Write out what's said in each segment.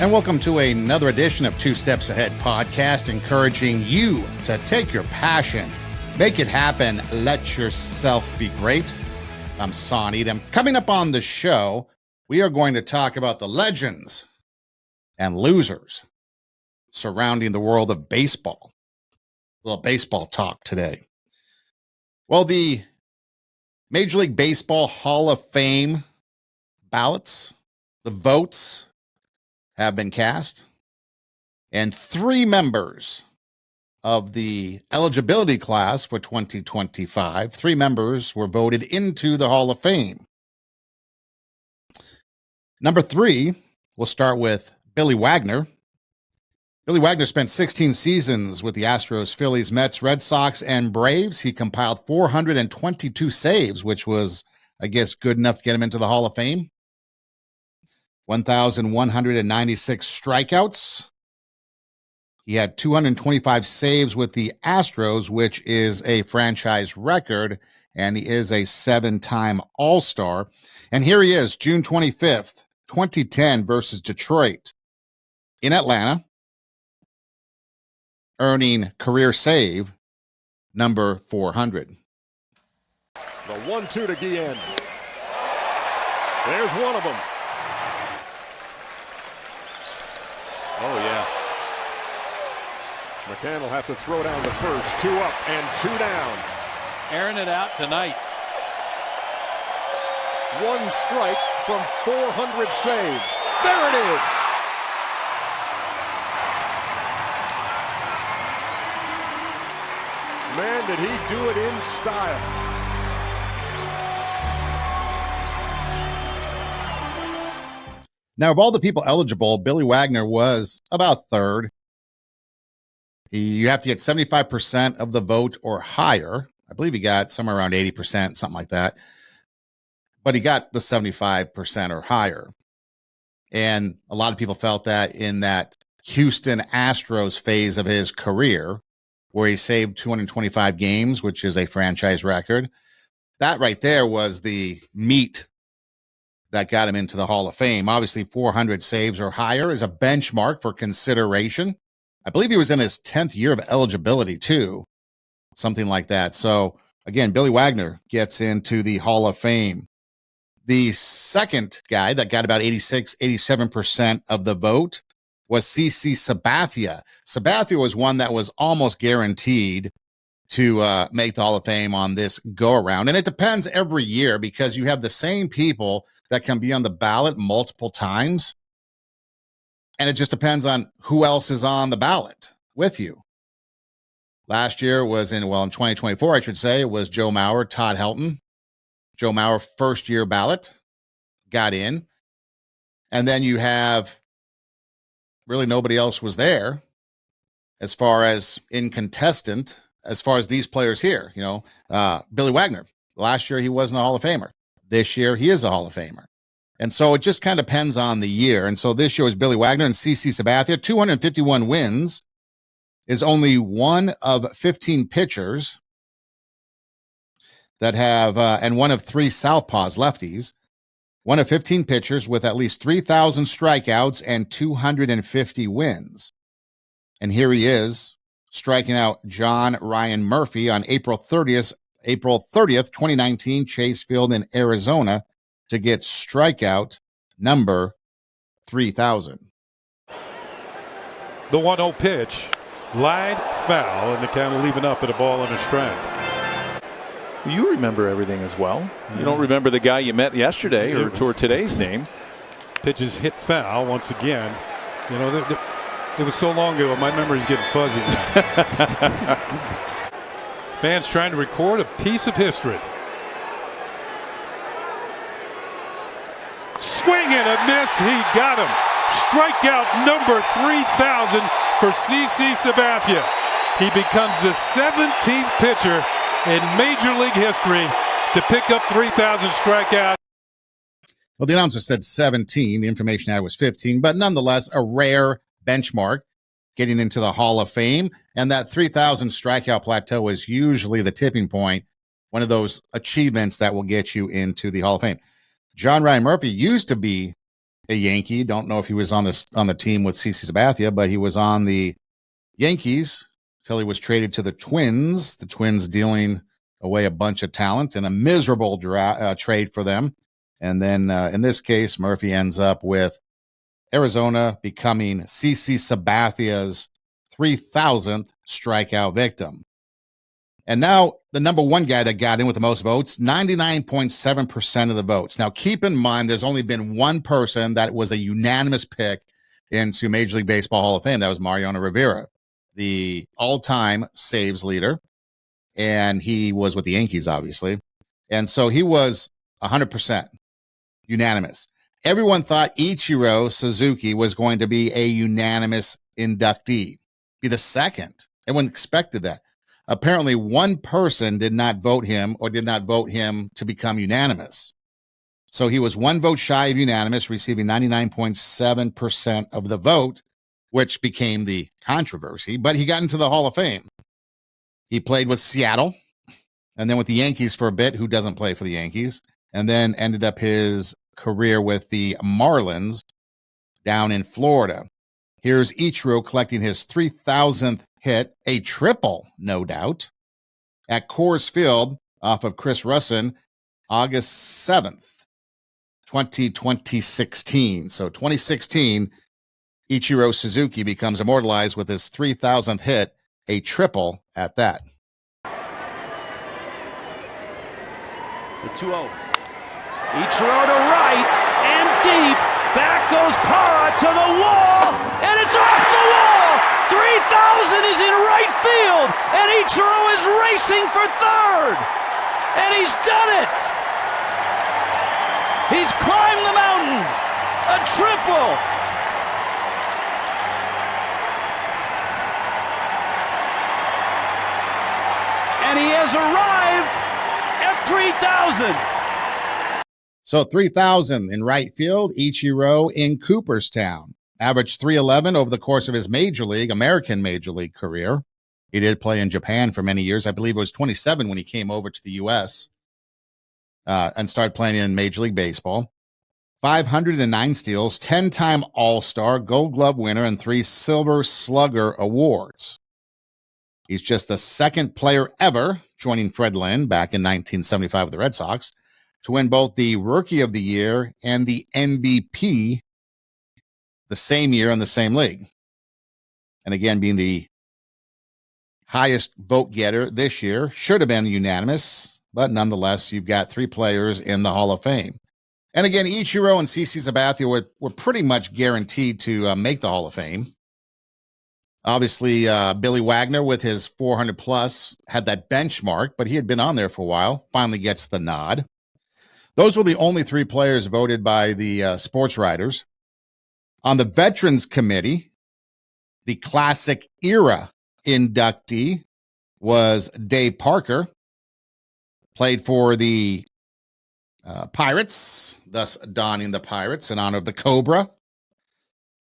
And welcome to another edition of Two Steps Ahead podcast, encouraging you to take your passion, make it happen, let yourself be great. I'm Son Edom. Coming up on the show, we are going to talk about the legends and losers surrounding the world of baseball. A little baseball talk today. Well, the Major League Baseball Hall of Fame ballots, the votes, have been cast, and 3 members of the eligibility class for 2025, 3 members were voted into the Hall of Fame. Number 3, we'll start with Billy Wagner. Billy Wagner spent 16 seasons with the Astros, Phillies, Mets, Red Sox, and Braves. He compiled 422 saves, which was, I guess, good enough to get him into the Hall of Fame. 1,196 strikeouts. He had 225 saves with the Astros, which is a franchise record, and he is a 7-time All-Star. And here he is, June 25th, 2010 versus Detroit in Atlanta, earning career save number 400. The 1-2 to Guillen. There's one of them. Oh, yeah. McCann will have to throw down the first. 2 up and 2 down. Airing it out tonight. 1 strike from 400 saves. There it is. Man, did he do it in style. Now, of all the people eligible, Billy Wagner was about third. You have to get 75% of the vote or higher. I believe he got somewhere around 80%, something like that. But he got the 75% or higher. And a lot of people felt that in that Houston Astros phase of his career, where he saved 225 games, which is a franchise record, that right there was the meat that got him into the Hall of Fame. Obviously, 400 saves or higher is a benchmark for consideration. I believe he was in his 10th year of eligibility, too. Something like that. So, again, Billy Wagner gets into the Hall of Fame. The second guy that got about 87% of the vote was CC Sabathia. Sabathia was one that was almost guaranteed to make the Hall of Fame on this go-around. And it depends every year because you have the same people that can be on the ballot multiple times. And it just depends on who else is on the ballot with you. Last year was in 2024, I should say, it was Joe Mauer, Todd Helton. Joe Mauer, first-year ballot, got in. And then you have really nobody else was there as far as in contestant, as far as these players here. Billy Wagner, last year he wasn't a Hall of Famer. This year he is a Hall of Famer. And so it just kind of depends on the year. And so this year was Billy Wagner and CC Sabathia. 251 wins is only one of 15 pitchers that have, and one of 3 southpaws, lefties, one of 15 pitchers with at least 3,000 strikeouts and 250 wins. And here he is, striking out John Ryan Murphy on April 30th, 2019, Chase Field in Arizona, to get strikeout number 3,000. The 1-0 pitch, line foul, and the count will even up at a ball and a strike. You remember everything as well. You don't remember the guy you met yesterday or today's name. Pitches hit foul once again. It was so long ago, my memory's getting fuzzy. Fans trying to record a piece of history. Swing and a miss. He got him. Strikeout number 3,000 for CC Sabathia. He becomes the 17th pitcher in Major League history to pick up 3,000 strikeouts. Well, the announcer said 17. The information I had was 15, but nonetheless, a rare benchmark getting into the Hall of Fame. And that 3,000 strikeout plateau is usually the tipping point, one of those achievements that will get you into the Hall of Fame. John Ryan Murphy used to be a Yankee. Don't know if he was on the team with CC Sabathia, but he was on the Yankees until he was traded to the Twins. The Twins dealing away a bunch of talent in a miserable trade for them. And then in this case, Murphy ends up with Arizona becoming CC Sabathia's 3,000th strikeout victim. And now the number one guy that got in with the most votes, 99.7% of the votes. Now, keep in mind, there's only been one person that was a unanimous pick into Major League Baseball Hall of Fame. That was Mariano Rivera, the all-time saves leader. And he was with the Yankees, obviously. And so he was 100% unanimous. Everyone thought Ichiro Suzuki was going to be a unanimous inductee, be the second. Everyone expected that. Apparently, one person did not vote him or did not vote him to become unanimous. So he was one vote shy of unanimous, receiving 99.7% of the vote, which became the controversy. But he got into the Hall of Fame. He played with Seattle and then with the Yankees for a bit. Who doesn't play for the Yankees? And then ended up his career with the Marlins down in Florida. Here's Ichiro collecting his 3,000th hit, a triple, no doubt, at Coors Field off of Chris Russin, August 7th, 2016. So 2016, Ichiro Suzuki becomes immortalized with his 3,000th hit, a triple at that. The 2-0. Ichiro to right and deep. Back goes Parra to the wall, and it's off the wall. 3,000 is in right field, and Ichiro is racing for third. And he's done it. He's climbed the mountain. A triple. And he has arrived at 3,000. So 3,000 in right field, Ichiro in Cooperstown. Averaged 311 over the course of his American Major League career. He did play in Japan for many years. I believe it was 27 when he came over to the U.S. And started playing in Major League Baseball. 509 steals, 10-time All-Star, Gold Glove winner, and 3 Silver Slugger awards. He's just the second player ever, joining Fred Lynn back in 1975 with the Red Sox, to win both the Rookie of the Year and the MVP the same year in the same league. And again, being the highest vote getter this year, should have been unanimous, but nonetheless, you've got 3 players in the Hall of Fame. And again, Ichiro and CC Sabathia were pretty much guaranteed to make the Hall of Fame. Obviously, Billy Wagner with his 400 plus had that benchmark, but he had been on there for a while, finally gets the nod. Those were the only 3 players voted by the sports writers. On the Veterans Committee, the Classic Era inductee was Dave Parker, played for the Pirates, thus donning the Pirates in honor of the Cobra.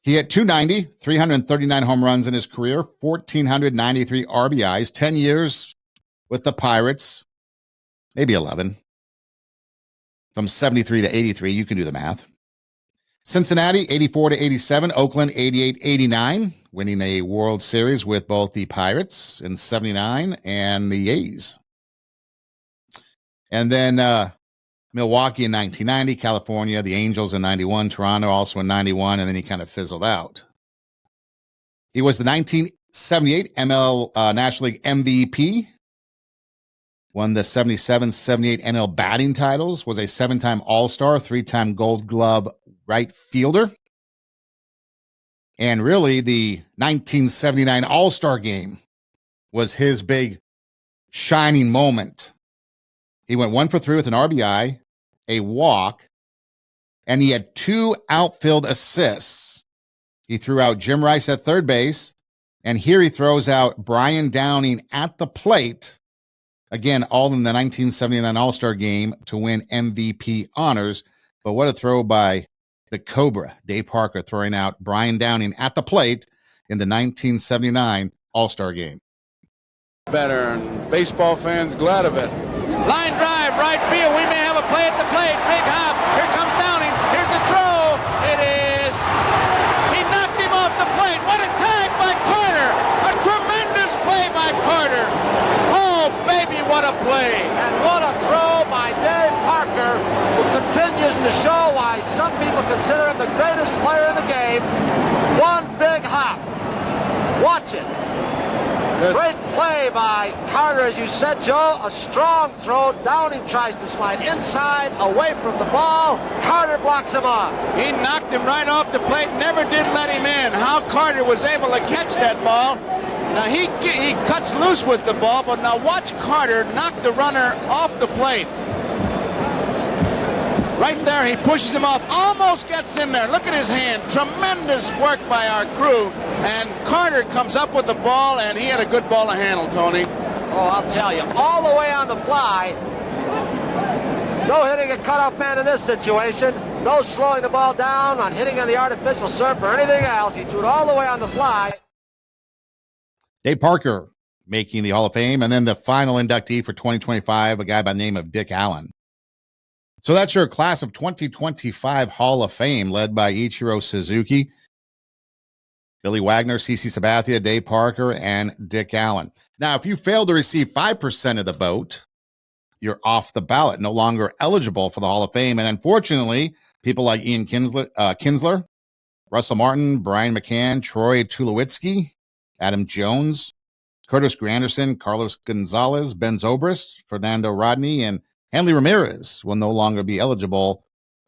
He hit 290, 339 home runs in his career, 1,493 RBIs, 10 years with the Pirates, maybe 11. From 73 to 83, you can do the math. Cincinnati, 84 to 87. Oakland, 88, 89, winning a World Series with both the Pirates in 79 and the A's. And then Milwaukee in 1990, California, the Angels in 91, Toronto also in 91, and then he kind of fizzled out. He was the 1978 National League MVP. Won the 77-78 NL batting titles, was a 7-time All-Star, 3-time Gold Glove right fielder. And really, the 1979 All-Star game was his big shining moment. He went 1 for 3 with an RBI, a walk, and he had 2 outfield assists. He threw out Jim Rice at third base, and here he throws out Brian Downing at the plate. Again, all in the 1979 All-Star game to win MVP honors. But what a throw by the Cobra, Dave Parker, throwing out Brian Downing at the plate in the 1979 All-Star game. Better, and baseball fans glad of it. Line drive, right field. We may have a play at the plate. Big hop. Here comes Downing. Here's the throw. It is what a play. And what a throw by Dave Parker, who continues to show why some people consider him the greatest player in the game. One big hop. Watch it. Great play by Carter, as you said, Joe. A strong throw. Downing tries to slide inside, away from the ball. Carter blocks him off. He knocked him right off the plate, never did let him in. How Carter was able to catch that ball. Now he cuts loose with the ball, but now watch Carter knock the runner off the plate. Right there, he pushes him off, almost gets in there. Look at his hand. Tremendous work by our crew. And Carter comes up with the ball, and he had a good ball to handle, Tony. Oh, I'll tell you, all the way on the fly. No hitting a cutoff man in this situation. No slowing the ball down on hitting on the artificial surf or anything else. He threw it all the way on the fly. Dave Parker making the Hall of Fame. And then the final inductee for 2025, a guy by the name of Dick Allen. So that's your class of 2025 Hall of Fame, led by Ichiro Suzuki, Billy Wagner, CC Sabathia, Dave Parker, and Dick Allen. Now, if you fail to receive 5% of the vote, you're off the ballot, no longer eligible for the Hall of Fame. And unfortunately, people like Ian Kinsler, Russell Martin, Brian McCann, Troy Tulowitzki, Adam Jones, Curtis Granderson, Carlos Gonzalez, Ben Zobrist, Fernando Rodney, and Hanley Ramirez will no longer be eligible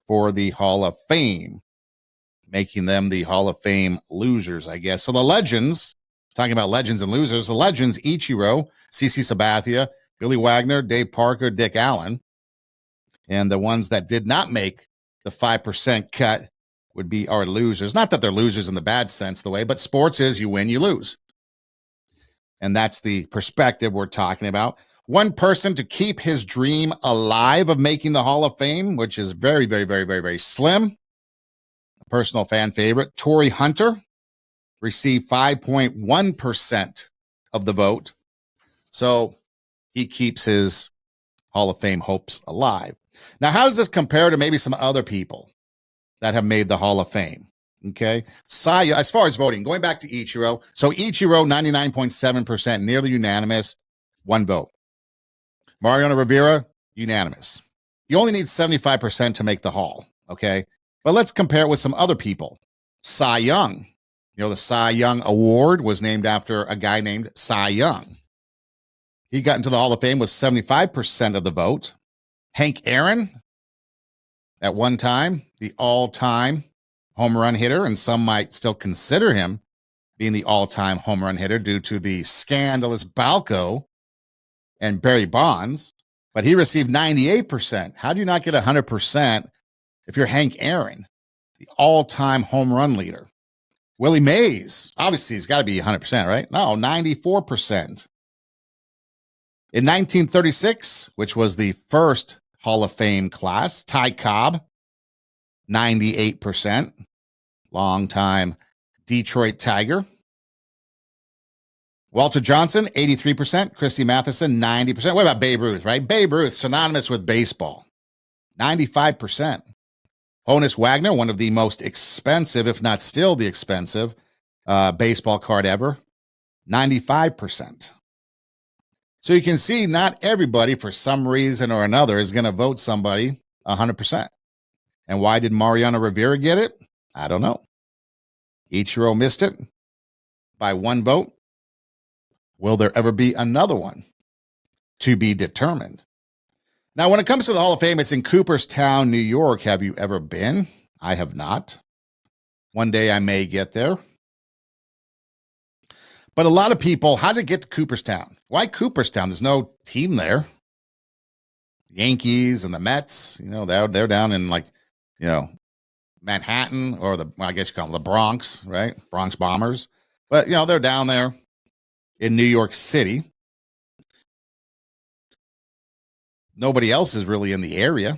for the Hall of Fame, making them the Hall of Fame losers, I guess. So the legends, talking about legends and losers, the legends, Ichiro, CC Sabathia, Billy Wagner, Dave Parker, Dick Allen, and the ones that did not make the 5% cut would be our losers. Not that they're losers in the bad sense, the way, but sports is you win, you lose. And that's the perspective we're talking about. One person to keep his dream alive of making the Hall of Fame, which is very, very, very, very, very slim. A personal fan favorite, Torrey Hunter, received 5.1% of the vote. So he keeps his Hall of Fame hopes alive. Now, how does this compare to maybe some other people that have made the Hall of Fame? Okay. As far as voting, going back to Ichiro. So Ichiro, 99.7%, nearly unanimous, one vote. Mariano Rivera, unanimous. You only need 75% to make the Hall, okay? But let's compare it with some other people. Cy Young. You know, the Cy Young Award was named after a guy named Cy Young. He got into the Hall of Fame with 75% of the vote. Hank Aaron, at one time, the all-time home run hitter, and some might still consider him being the all-time home run hitter due to the scandalous Balco and Barry Bonds, but he received 98%. How do you not get 100% if you're Hank Aaron, the all-time home run leader? Willie Mays, obviously he's got to be 100%, right? No, 94%. In 1936, which was the first Hall of Fame class, Ty Cobb, 98%, longtime Detroit Tiger. Walter Johnson, 83%. Christy Matheson, 90%. What about Babe Ruth, right? Babe Ruth, synonymous with baseball, 95%. Honus Wagner, one of the most expensive, if not still the expensive, baseball card ever, 95%. So you can see not everybody, for some reason or another, is going to vote somebody 100%. And why did Mariano Rivera get it? I don't know. Ichiro missed it by one vote. Will there ever be another one? To be determined. Now, when it comes to the Hall of Fame, it's in Cooperstown, New York. Have you ever been? I have not. One day I may get there. But a lot of people, how did it get to Cooperstown? Why Cooperstown? There's no team there. Yankees and the Mets, you know, they're down in Manhattan, or I guess you call them the Bronx, right? Bronx Bombers. But, they're down there in New York City. Nobody else is really in the area.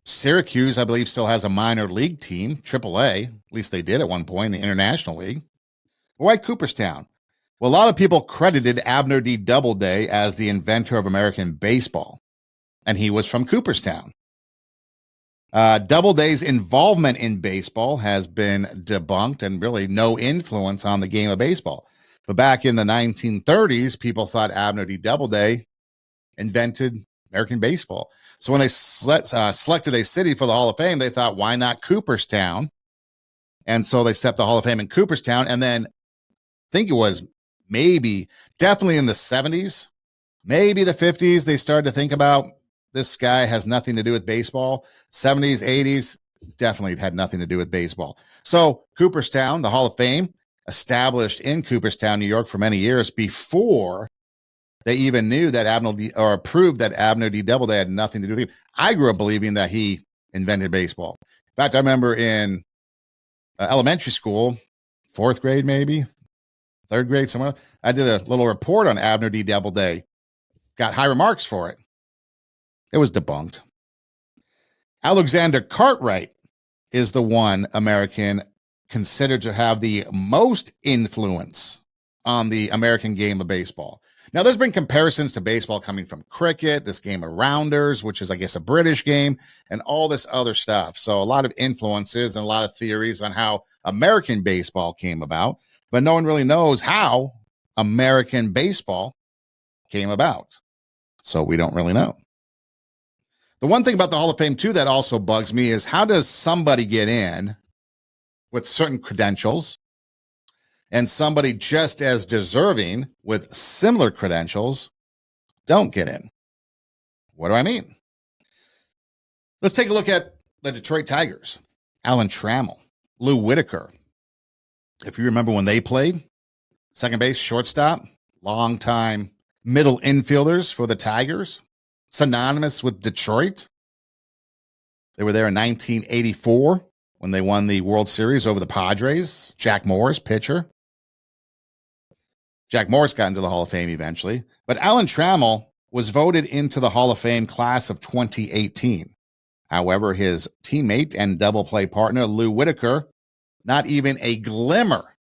Syracuse, I believe, still has a minor league team, AAA. At least they did at one point in the International League. Why Cooperstown? Well, a lot of people credited Abner D. Doubleday as the inventor of American baseball, and he was from Cooperstown. Doubleday's involvement in baseball has been debunked, and really no influence on the game of baseball. But back in the 1930s, people thought Abner D. Doubleday invented American baseball. So when they selected a city for the Hall of Fame, they thought, why not Cooperstown? And so they set up the Hall of Fame in Cooperstown. And then I think it was definitely in the 70s, maybe the 50s, they started to think about this guy has nothing to do with baseball. 70s, 80s, definitely had nothing to do with baseball. So Cooperstown, the Hall of Fame, established in Cooperstown, New York for many years before they even knew that approved that Abner D. Doubleday had nothing to do with it. I grew up believing that he invented baseball. In fact, I remember in elementary school, 4th grade, maybe 3rd grade, somewhere, I did a little report on Abner D. Doubleday. Got high remarks for it. It was debunked. Alexander Cartwright is the one American considered to have the most influence on the American game of baseball. Now, there's been comparisons to baseball coming from cricket, this game of rounders, which is, I guess, a British game, and all this other stuff. So a lot of influences and a lot of theories on how American baseball came about, but no one really knows how American baseball came about. So we don't really know. The one thing about the Hall of Fame, too, that also bugs me is how does somebody get in with certain credentials and somebody just as deserving with similar credentials don't get in? What do I mean? Let's take a look at the Detroit Tigers. Alan Trammell, Lou Whitaker. If you remember when they played, second base, shortstop, longtime middle infielders for the Tigers, synonymous with Detroit. They were there in 1984 when they won the World Series over the Padres. Jack Morris, pitcher. Jack Morris got into the Hall of Fame eventually, but Alan Trammell was voted into the Hall of Fame class of 2018. However, his teammate and double play partner, Lou Whitaker, not even a glimmer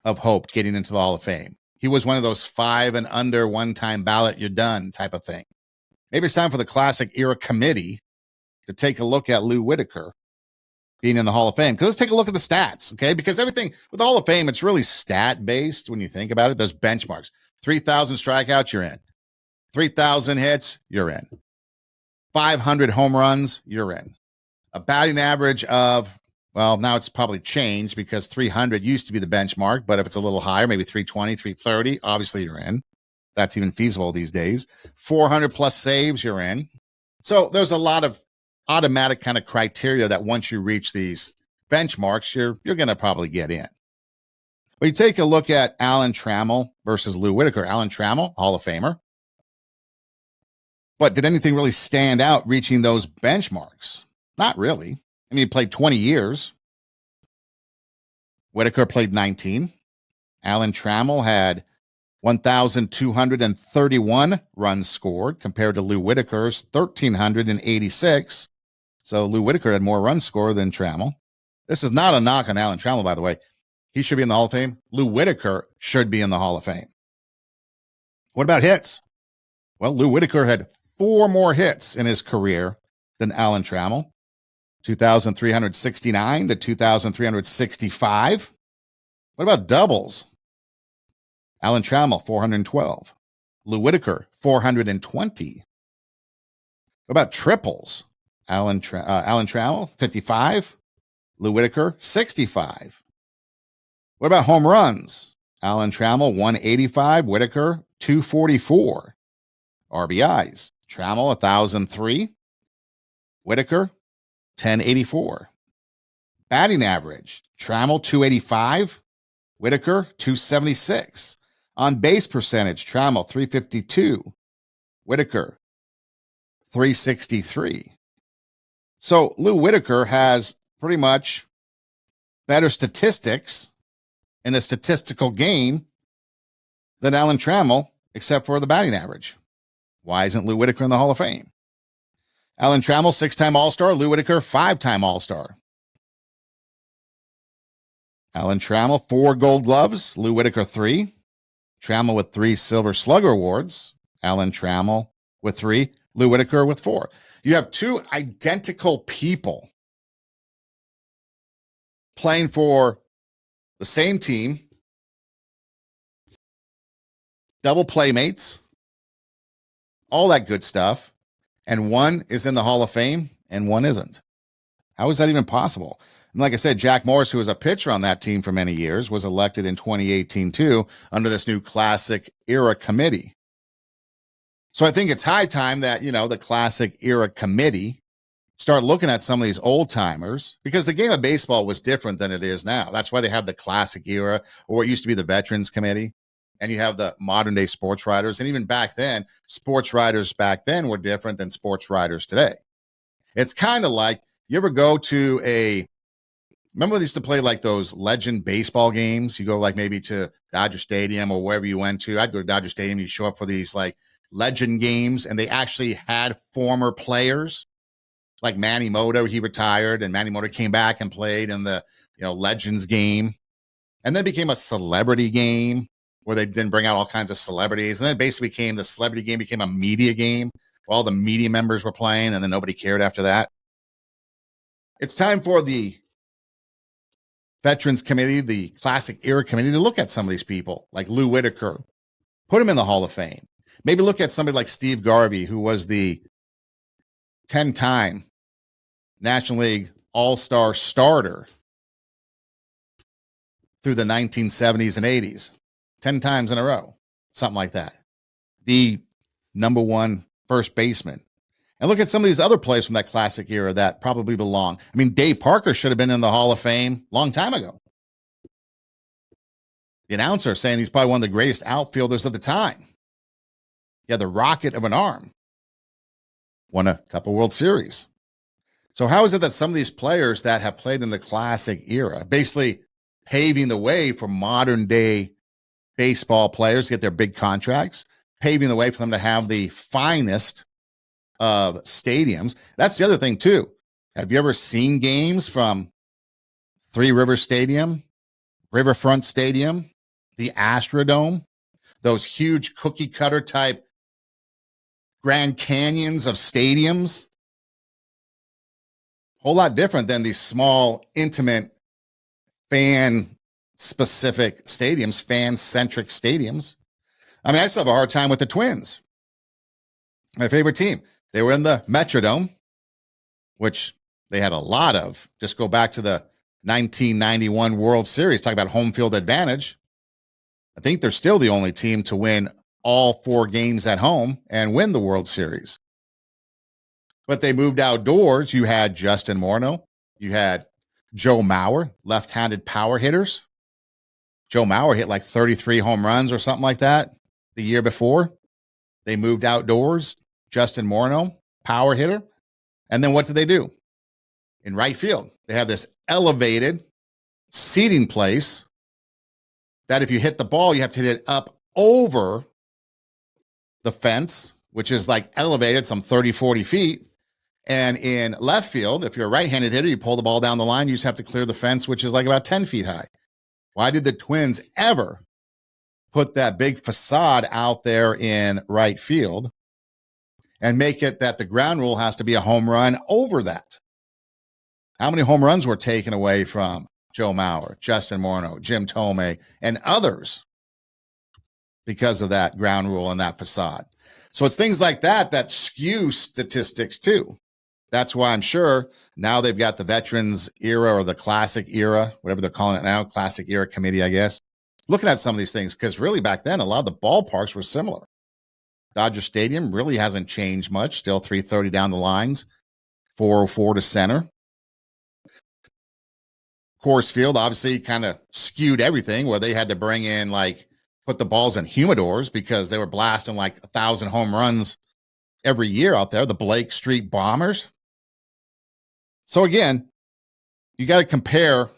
of hope getting into the Hall of Fame. He was one of those 5 and under one-time ballot, you're done type of thing. Maybe it's time for the classic era committee to take a look at Lou Whitaker being in the Hall of Fame. Because let's take a look at the stats, okay? Because everything with the Hall of Fame, it's really stat-based when you think about it. There's benchmarks. 3,000 strikeouts, you're in. 3,000 hits, you're in. 500 home runs, you're in. A batting average of, well, now it's probably changed because 300 used to be the benchmark, but if it's a little higher, maybe 320, 330, obviously you're in. That's even feasible these days. 400 plus saves, you're in. So there's a lot of automatic kind of criteria that once you reach these benchmarks, you're going to probably get in. But you take a look at Alan Trammell versus Lou Whitaker. Alan Trammell, Hall of Famer. But did anything really stand out reaching those benchmarks? Not really. I mean, he played 20 years. Whitaker played 19. Alan Trammell had 1,231 runs scored compared to Lou Whitaker's 1,386. So Lou Whitaker had more runs scored than Trammell. This is not a knock on Alan Trammell, by the way. He should be in the Hall of Fame. Lou Whitaker should be in the Hall of Fame. What about hits? Well, Lou Whitaker had 4 more hits in his career than Alan Trammell. 2,369 to 2,365. What about doubles? Alan Trammell, 412. Lou Whitaker, 420. What about triples? Alan Trammell, 55. Lou Whitaker, 65. What about home runs? Alan Trammell, 185. Whitaker, 244. RBIs. Trammell, 1,003. Whitaker, 1,084. Batting average. Trammell, 285. Whitaker, 276. On base percentage, Trammell, 352. Whitaker, 363. So Lou Whitaker has pretty much better statistics in the statistical game than Alan Trammell, except for the batting average. Why isn't Lou Whitaker in the Hall of Fame? Alan Trammell, 6-time All-Star. Lou Whitaker, 5-time All-Star. Alan Trammell, 4 Gold Gloves. Lou Whitaker, 3. Trammell with 3 Silver Slugger Awards. Alan Trammell with 3. Lou Whitaker with 4. You have 2 identical people playing for the same team, double playmates, all that good stuff. And one is in the Hall of Fame and one isn't. How is that even possible? And like I said, Jack Morris, who was a pitcher on that team for many years, was elected in 2018 too under this new Classic Era Committee. So I think it's high time that, the Classic Era Committee start looking at some of these old timers, because the game of baseball was different than it is now. That's why they have the Classic Era, or what used to be the Veterans Committee. And you have the modern day sports writers. And even back then, sports writers back then were different than sports writers today. It's kind of like, you ever go to remember they used to play like those legend baseball games? You go like maybe to Dodger Stadium or wherever you went to. I'd go to Dodger Stadium. You show up for these like legend games, and they actually had former players like Manny Mota. He retired, and Manny Mota came back and played in the Legends game, and then it became a celebrity game where they didn't bring out all kinds of celebrities, and then it basically became the celebrity game became a media game. All the media members were playing, and then nobody cared after that. It's time for the Veterans Committee, the Classic Era Committee, to look at some of these people like Lou Whitaker, put him in the Hall of Fame. Maybe look at somebody like Steve Garvey, who was the 10-time National League All-Star starter through the 1970s and 80s, 10 times in a row, something like that. The number one first baseman. And look at some of these other players from that Classic Era that probably belong. I mean, Dave Parker should have been in the Hall of Fame a long time ago. The announcer saying he's probably one of the greatest outfielders of the time. He had the rocket of an arm. Won a couple World Series. So how is it that some of these players that have played in the Classic Era, basically paving the way for modern day baseball players to get their big contracts, paving the way for them to have the finest of stadiums? That's the other thing too. Have you ever seen games from Three Rivers Stadium, Riverfront Stadium, the Astrodome, those huge cookie cutter type Grand Canyons of stadiums? Whole lot different than these small, intimate, fan-specific stadiums, fan-centric stadiums. I mean, I still have a hard time with the Twins. My favorite team. They were in the Metrodome, which they had a lot of. Just go back to the 1991 World Series. Talk about home field advantage. I think they're still the only team to win all 4 games at home and win the World Series. But they moved outdoors. You had Justin Morneau. You had Joe Mauer, left-handed power hitters. Joe Mauer hit like 33 home runs or something like that the year before. They moved outdoors. Justin Morneau, power hitter. And then what did they do? In right field, they have this elevated seating place that if you hit the ball, you have to hit it up over the fence, which is like elevated some 30, 40 feet. And in left field, if you're a right-handed hitter, you pull the ball down the line, you just have to clear the fence, which is like about 10 feet high. Why did the Twins ever put that big facade out there in right field and make it that the ground rule has to be a home run over that? How many home runs were taken away from Joe Mauer, Justin Morneau, Jim Thome, and others because of that ground rule and that facade? So it's things like that that skew statistics too. That's why I'm sure now they've got the Veterans Era or the Classic Era, whatever they're calling it now, Classic Era Committee, I guess, looking at some of these things, because really back then, a lot of the ballparks were similar. Dodger Stadium really hasn't changed much, still 330 down the lines, 404 to center. Coors Field obviously kind of skewed everything, where they had to bring in, like, put the balls in humidors because they were blasting like 1,000 home runs every year out there, the Blake Street Bombers. So again, you got to compare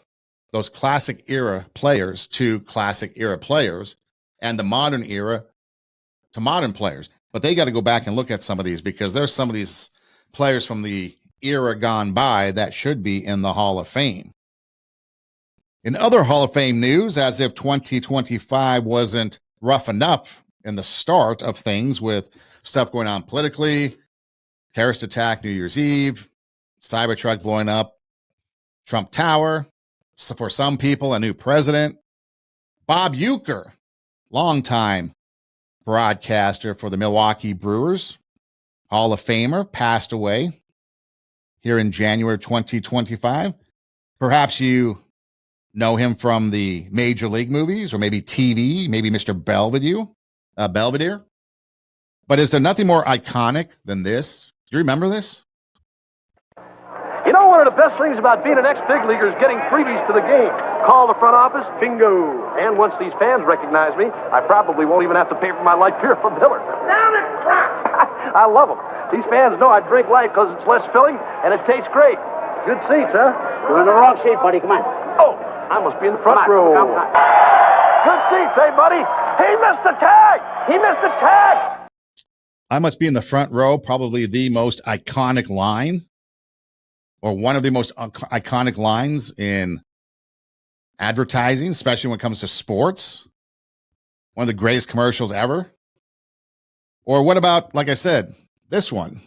those Classic Era players to Classic Era players and the modern era to modern players. But they got to go back and look at some of these, because there's some of these players from the era gone by that should be in the Hall of Fame. In other Hall of Fame news, as if 2025 wasn't rough enough in the start of things with stuff going on politically, terrorist attack New Year's Eve, Cybertruck blowing up Trump Tower, so for some people, a new president. Bob Uecker, longtime broadcaster for the Milwaukee Brewers, Hall of Famer, passed away here in January 2025. Perhaps you know him from the Major League movies or maybe TV, maybe Mr. Belvedere. But is there nothing more iconic than this? Do you remember this? You know, one of the best things about being an ex-big leaguer is getting freebies to the game. Call the front office, bingo. And once these fans recognize me, I probably won't even have to pay for my light beer from Miller. Down it, I love them. These fans know I drink light because it's less filling and it tastes great. Good seats, huh? You're in the wrong seat, buddy. Come on. Oh, I must be in the front row. Come on. Good seats, hey, buddy. He missed the tag. He missed the tag. I must be in the front row, probably the most iconic line, or one of the most iconic lines in advertising, especially when it comes to sports. One of the greatest commercials ever. Or what about, like I said, this one?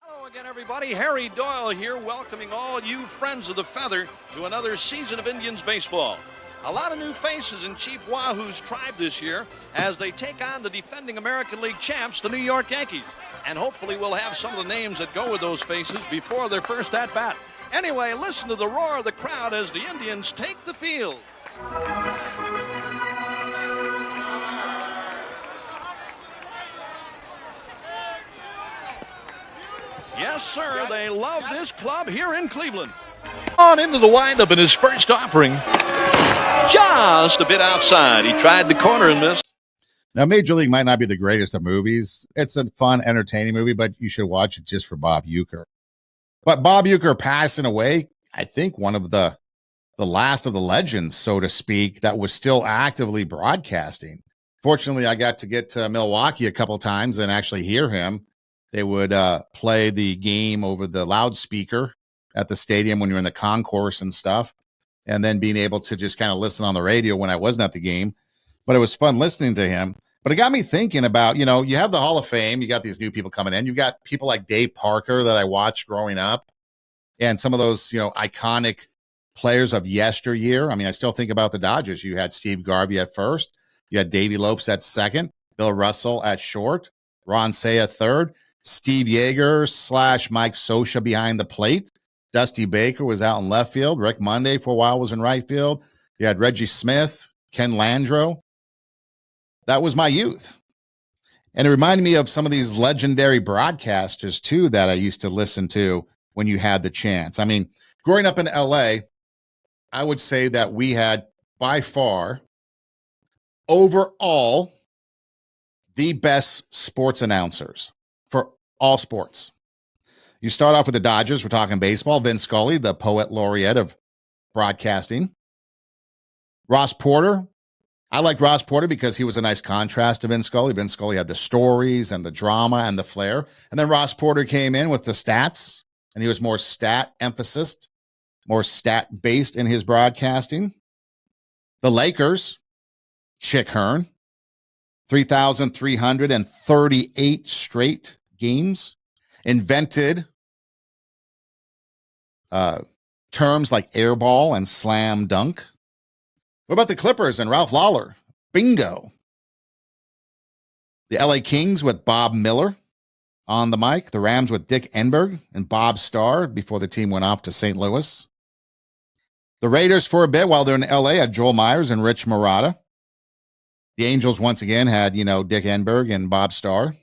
Hello again, everybody. Harry Doyle here, welcoming all you friends of the feather to another season of Indians baseball. A lot of new faces in Chief Wahoo's tribe this year as they take on the defending American League champs, the New York Yankees. And hopefully we'll have some of the names that go with those faces before their first at-bat. Anyway, listen to the roar of the crowd as the Indians take the field. Yes, sir, they love this club here in Cleveland. On into the windup in his first offering. Just a bit outside. He tried the corner and missed. Now, Major League might not be the greatest of movies. It's a fun, entertaining movie, but you should watch it just for Bob Uecker. But Bob Uecker passing away, I think one of the last of the legends, so to speak, that was still actively broadcasting. Fortunately, I got to get to Milwaukee a couple times and actually hear him. They would play the game over the loudspeaker at the stadium when you're in the concourse and stuff, and then being able to just kind of listen on the radio when I wasn't at the game. But it was fun listening to him. But it got me thinking about, you know, you have the Hall of Fame, you got these new people coming in, you've got people like Dave Parker that I watched growing up, and some of those, you know, iconic players of yesteryear. I mean, I still think about the Dodgers. You had Steve Garvey at first, you had Davey Lopes at second, Bill Russell at short, Ron Say at third, Steve Yeager / Mike Scioscia behind the plate. Dusty Baker was out in left field. Rick Monday for a while was in right field. You had Reggie Smith, Ken Landreau. That was my youth. And it reminded me of some of these legendary broadcasters, too, that I used to listen to when you had the chance. I mean, growing up in LA, I would say that we had, by far, overall, the best sports announcers for all sports. You start off with the Dodgers. We're talking baseball. Vin Scully, the poet laureate of broadcasting. Ross Porter. I liked Ross Porter because he was a nice contrast to Vin Scully. Vin Scully had the stories and the drama and the flair. And then Ross Porter came in with the stats, and he was more stat emphasis, more stat based in his broadcasting. The Lakers, Chick Hearn, 3,338 straight games, invented terms like airball and slam dunk. What about the Clippers and Ralph Lawler? Bingo. The LA Kings with Bob Miller on the mic. The Rams with Dick Enberg and Bob Starr before the team went off to St. Louis. The Raiders for a bit while they're in LA had Joel Myers and Rich Marotta. The Angels once again had, Dick Enberg and Bob Starr.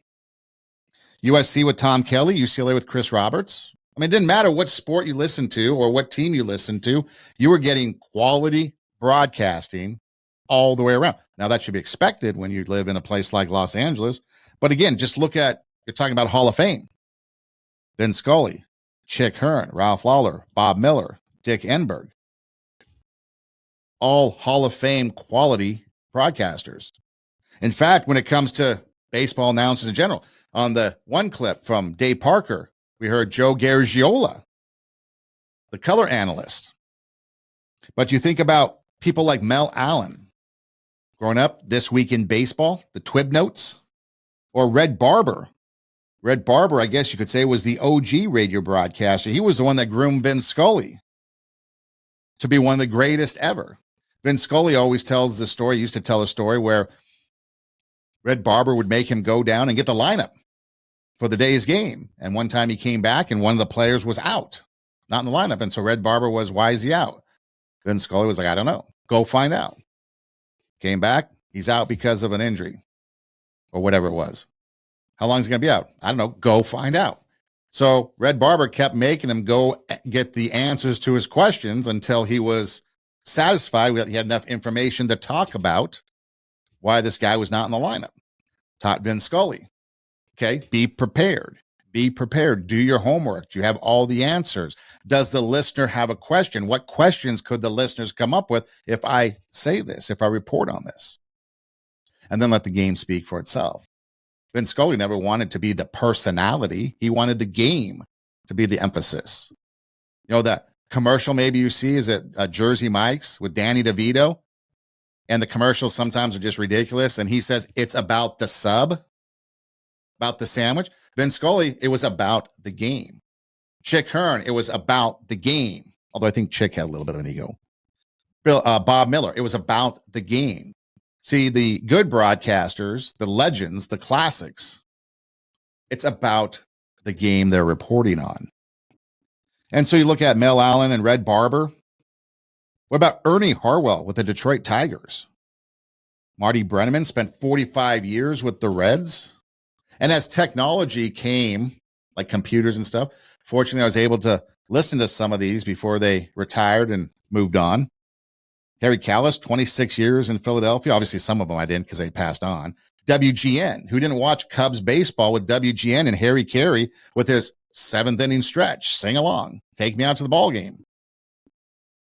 USC with Tom Kelly, UCLA with Chris Roberts. I mean, it didn't matter what sport you listened to or what team you listened to. You were getting quality broadcasting all the way around. Now, that should be expected when you live in a place like Los Angeles. But again, just look at, you're talking about Hall of Fame. Vin Scully, Chick Hearn, Ralph Lawler, Bob Miller, Dick Enberg. All Hall of Fame quality broadcasters. In fact, when it comes to baseball announcers in general, on the one clip from Dave Parker, we heard Joe Garagiola, the color analyst. But you think about people like Mel Allen, growing up This Week in Baseball, the Twib Notes, or Red Barber. Red Barber, I guess you could say, was the OG radio broadcaster. He was the one that groomed Vin Scully to be one of the greatest ever. Vin Scully always tells the story, used to tell a story where Red Barber would make him go down and get the lineup for the day's game. And one time he came back and one of the players was out, not in the lineup. And so Red Barber was, why is he out? Vin Scully was like, I don't know. Go find out. Came back. He's out because of an injury or whatever it was. How long is he going to be out? I don't know. Go find out. So Red Barber kept making him go get the answers to his questions until he was satisfied that he had enough information to talk about why this guy was not in the lineup. Taught Vin Scully. Okay, be prepared. Be prepared. Do your homework. Do you have all the answers? Does the listener have a question? What questions could the listeners come up with if I say this, if I report on this? And then let the game speak for itself. Vin Scully never wanted to be the personality. He wanted the game to be the emphasis. You know, that commercial maybe you see is at Jersey Mike's with Danny DeVito. And the commercials sometimes are just ridiculous. And he says, it's about the sub, about the sandwich. Vin Scully, it was about the game. Chick Hearn, it was about the game. Although I think Chick had a little bit of an ego. Bob Miller, it was about the game. See, the good broadcasters, the legends, the classics, it's about the game they're reporting on. And so you look at Mel Allen and Red Barber. What about Ernie Harwell with the Detroit Tigers? Marty Brennaman spent 45 years with the Reds. And as technology came, like computers and stuff, fortunately, I was able to listen to some of these before they retired and moved on. Harry Callis, 26 years in Philadelphia. Obviously, some of them I didn't because they passed on. WGN, who didn't watch Cubs baseball with WGN and Harry Carey with his seventh inning stretch? Sing along. Take me out to the ball game.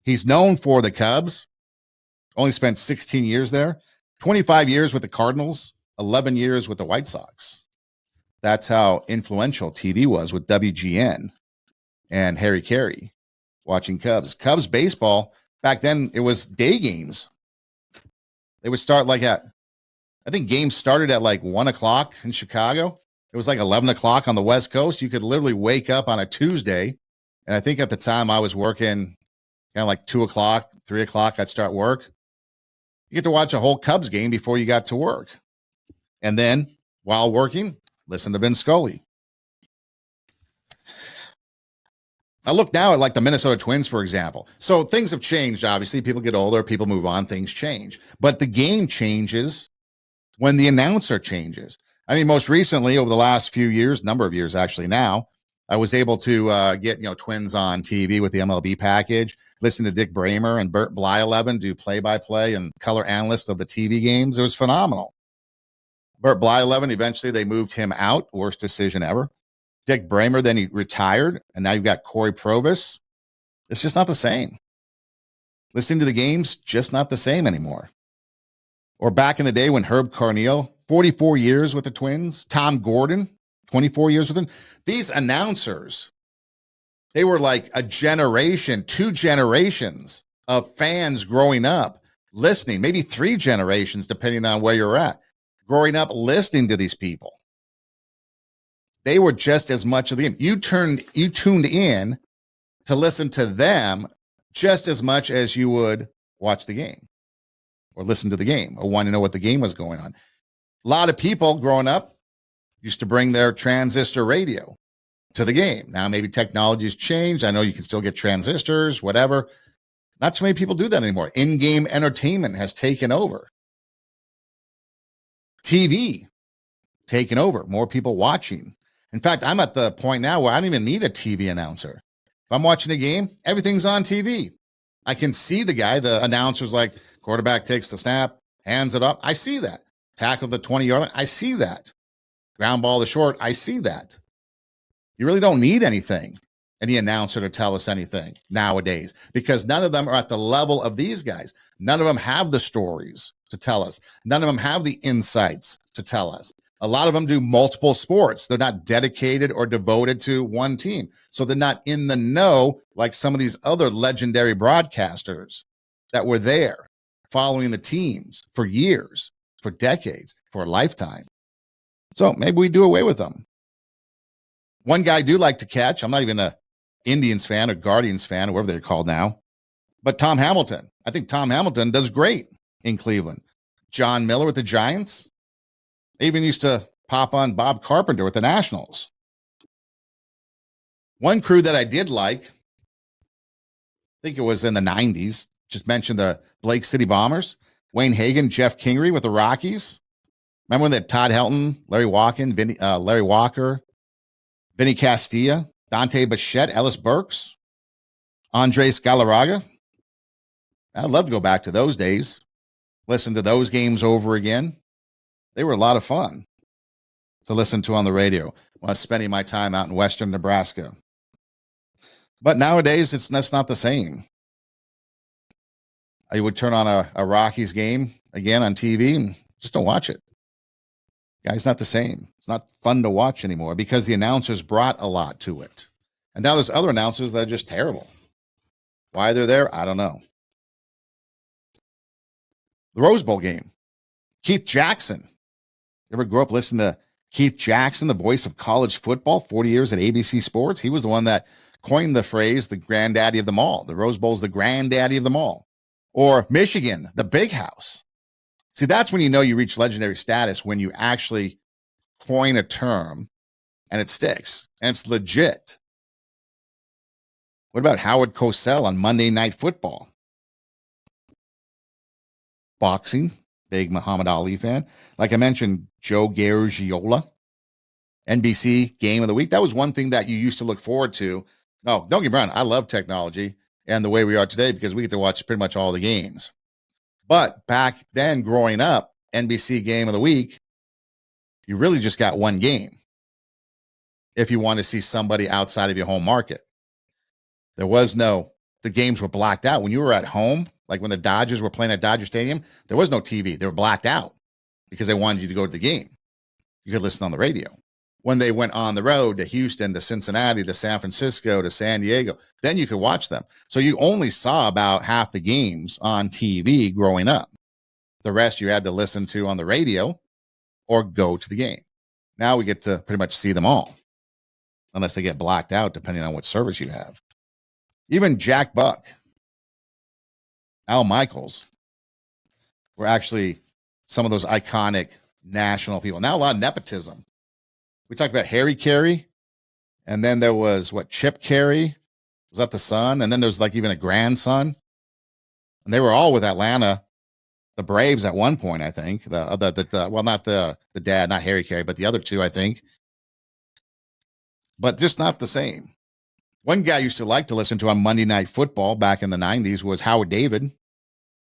He's known for the Cubs. Only spent 16 years there. 25 years with the Cardinals. 11 years with the White Sox. That's how influential TV was with WGN and Harry Carey watching Cubs. Cubs baseball, back then, it was day games. They would start like I think games started at like 1 o'clock in Chicago. It was like 11 o'clock on the West Coast. You could literally wake up on a Tuesday. And I think at the time I was working kind of like 2 o'clock, 3 o'clock, I'd start work. You get to watch a whole Cubs game before you got to work. And then while working, listen to Vin Scully. I look now at like the Minnesota Twins, for example. So things have changed, obviously. People get older, people move on, things change. But the game changes when the announcer changes. I mean, most recently, over the last few years, number of years actually now, I was able to get, Twins on TV with the MLB package, listen to Dick Bramer and Bert Blyleven do play-by-play and color analyst of the TV games. It was phenomenal. Bert Blyleven, eventually they moved him out. Worst decision ever. Dick Bramer, then he retired, and now you've got Corey Provis. It's just not the same. Listening to the games, just not the same anymore. Or back in the day when Herb Carneal, 44 years with the Twins. Tom Gordon, 24 years with them. These announcers, they were like a generation, 2 generations of fans growing up, listening, maybe 3 generations, depending on where you're at. Growing up listening to these people. They were just as much of the game. You tuned in to listen to them just as much as you would watch the game or listen to the game or want to know what the game was going on. A lot of people growing up used to bring their transistor radio to the game. Now maybe technology's changed. I know you can still get transistors, whatever. Not too many people do that anymore. In-game entertainment has taken over. TV taken over, more people watching. In fact, I'm at the point now where I don't even need a TV announcer. If I'm watching a game, everything's on TV. I can see the guy, the announcer's like, quarterback takes the snap, hands it up. I see that. Tackle the 20-yard line. I see that. Ground ball to short. I see that. You really don't need anything, any announcer to tell us anything nowadays, because none of them are at the level of these guys. None of them have the stories to tell us. None of them have the insights to tell us. A lot of them do multiple sports. They're not dedicated or devoted to one team. So they're not in the know like some of these other legendary broadcasters that were there following the teams for years, for decades, for a lifetime. So maybe we do away with them. One guy I do like to catch. I'm not even a Indians fan or Guardians fan, or whatever they're called now, but Tom Hamilton. I think Tom Hamilton does great in Cleveland. John Miller with the Giants. I even used to pop on Bob Carpenter with the Nationals. One crew that I did like, I think it was in the 90s, just mentioned the Lake City Bombers, Wayne Hagan, Jeff Kingery with the Rockies. Remember when they had Todd Helton, Larry Walker, Vinny Castilla, Dante Bichette, Ellis Burks, Andres Galarraga? I'd love to go back to those days, listen to those games over again. They were a lot of fun to listen to on the radio when I was spending my time out in western Nebraska. But nowadays, that's not the same. I would turn on a Rockies game again on TV and just don't watch it. Guys, not the same. It's not fun to watch anymore because the announcers brought a lot to it. And now there's other announcers that are just terrible. Why they're there, I don't know. The Rose Bowl game. Keith Jackson. You ever grew up listening to Keith Jackson, the voice of college football, 40 years at ABC Sports? He was the one that coined the phrase, the granddaddy of them all. The Rose Bowl is the granddaddy of them all. Or Michigan, the big house. See, that's when you know you reach legendary status, when you actually coin a term and it sticks and it's legit. What about Howard Cosell on Monday Night Football? Boxing, big Muhammad Ali fan. Like I mentioned, Joe Garagiola, NBC Game of the Week. That was one thing that you used to look forward to. No, don't get me wrong. I love technology and the way we are today because we get to watch pretty much all the games. But back then, growing up, NBC Game of the Week, you really just got one game if you want to see somebody outside of your home market. There was the games were blacked out. When you were at home, like when the Dodgers were playing at Dodger Stadium, there was no TV. They were blacked out because they wanted you to go to the game. You could listen on the radio. When they went on the road to Houston, to Cincinnati, to San Francisco, to San Diego, then you could watch them. So you only saw about half the games on TV growing up. The rest you had to listen to on the radio or go to the game. Now we get to pretty much see them all, unless they get blacked out, depending on what service you have. Even Jack Buck, Al Michaels were actually some of those iconic national people. Now a lot of nepotism. We talked about Harry Carey, and then there was Chip Carey. Was that the son? And then there's like even a grandson. And they were all with Atlanta, the Braves at one point, I think. Well, not the dad, not Harry Carey, but the other two, I think. But just not the same. One guy I used to like to listen to on Monday Night Football back in the 90s was Howard David.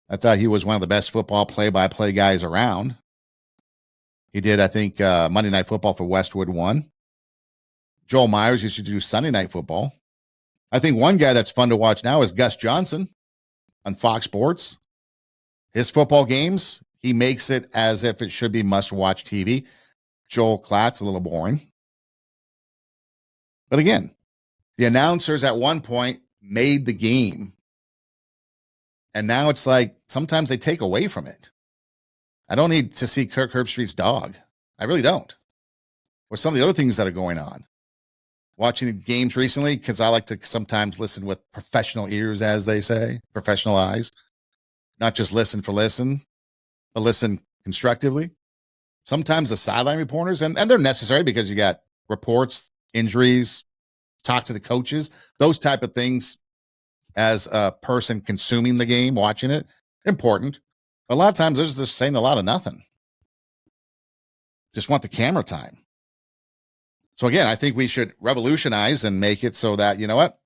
I thought he was one of the best football play-by-play guys around. He did, I think, Monday Night Football for Westwood One. Joel Myers used to do Sunday Night Football. I think one guy that's fun to watch now is Gus Johnson on Fox Sports. His football games, he makes it as if it should be must-watch TV. Joel Klatt's a little boring. But again, the announcers at one point made the game. And now it's like sometimes they take away from it. I don't need to see Kirk Herbstreit's dog. I really don't. Or some of the other things that are going on. Watching the games recently, because I like to sometimes listen with professional ears, as they say, professional eyes. Not just listen for listen, but listen constructively. Sometimes the sideline reporters, and they're necessary because you got reports, injuries, talk to the coaches, those type of things as a person consuming the game, watching it, important. A lot of times they're just saying a lot of nothing. Just want the camera time. So again, I think we should revolutionize and make it so that, you know what?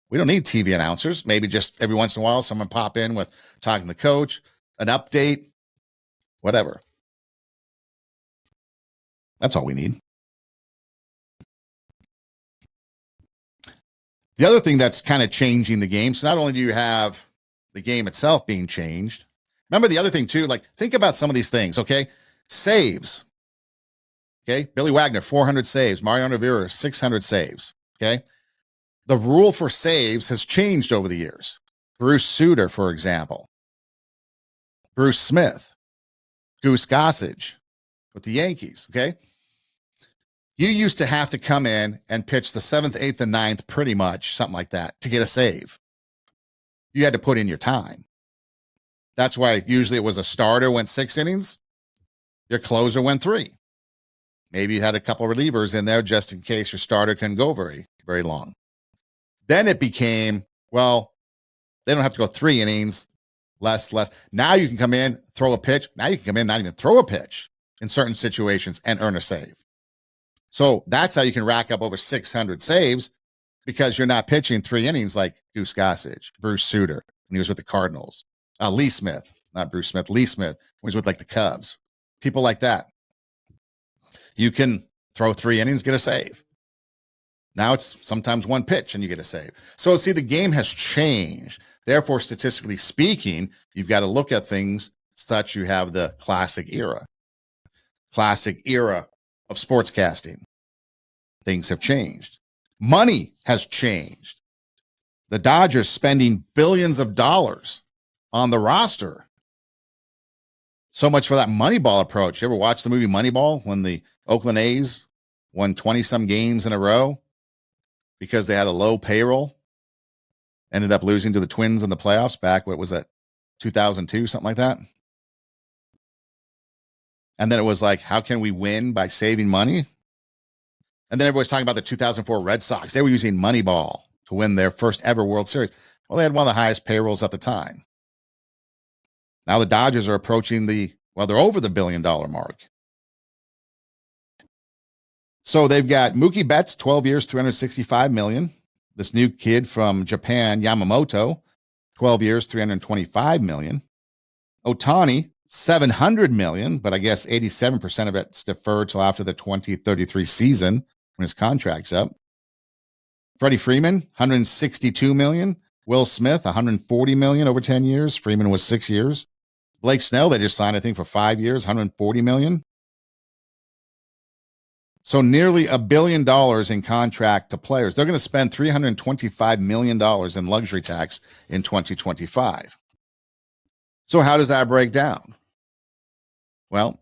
We don't need TV announcers. Maybe just every once in a while, someone pop in with talking to the coach, an update, whatever. That's all we need. The other thing that's kind of changing the game, so not only do you have the game itself being changed, remember the other thing too, like think about some of these things, okay? Saves. Okay, Billy Wagner, 400 saves. Mariano Rivera, 600 saves. Okay, the rule for saves has changed over the years. Bruce Sutter, for example. Bruce Smith. Goose Gossage with the Yankees, okay? You used to have to come in and pitch the 7th, 8th, and 9th, pretty much, something like that, to get a save. You had to put in your time. That's why usually it was a starter, went 6 innings. Your closer went 3. Maybe you had a couple of relievers in there just in case your starter can go very, very long. Then it became, well, they don't have to go 3 innings, less. Now you can come in, throw a pitch. Now you can come in, not even throw a pitch in certain situations and earn a save. So that's how you can rack up over 600 saves, because you're not pitching 3 innings like Goose Gossage, Bruce Sutter, when he was with the Cardinals. Lee Smith, not Bruce Smith, Lee Smith, when he was with like the Cubs. People like that. You can throw 3 innings, get a save. Now it's sometimes 1 pitch and you get a save. So see, the game has changed. Therefore, statistically speaking, you've got to look at things such you have the classic era of sportscasting. Things have changed. Money has changed. The Dodgers spending billions of dollars on the roster. So much for that MoneyBall approach. You ever watch the movie MoneyBall when the Oakland A's won 20-some games in a row because they had a low payroll? Ended up losing to the Twins in the playoffs back, what was that, 2002, something like that? And then it was like, how can we win by saving money? And then everybody's talking about the 2004 Red Sox. They were using MoneyBall to win their first ever World Series. Well, they had one of the highest payrolls at the time. Now the Dodgers are approaching they're over the $1 billion mark. So they've got Mookie Betts, 12 years, $365 million. This new kid from Japan, Yamamoto, 12 years, $325 million. Ohtani, $700 million, but I guess 87% of it's deferred till after the 2033 season when his contract's up. Freddie Freeman, $162 million. Will Smith, $140 million over 10 years. Freeman was 6 years. Blake Snell, they just signed, I think, for 5 years, $140 million. So nearly $1 billion in contract to players. They're going to spend $325 million in luxury tax in 2025. So how does that break down? Well,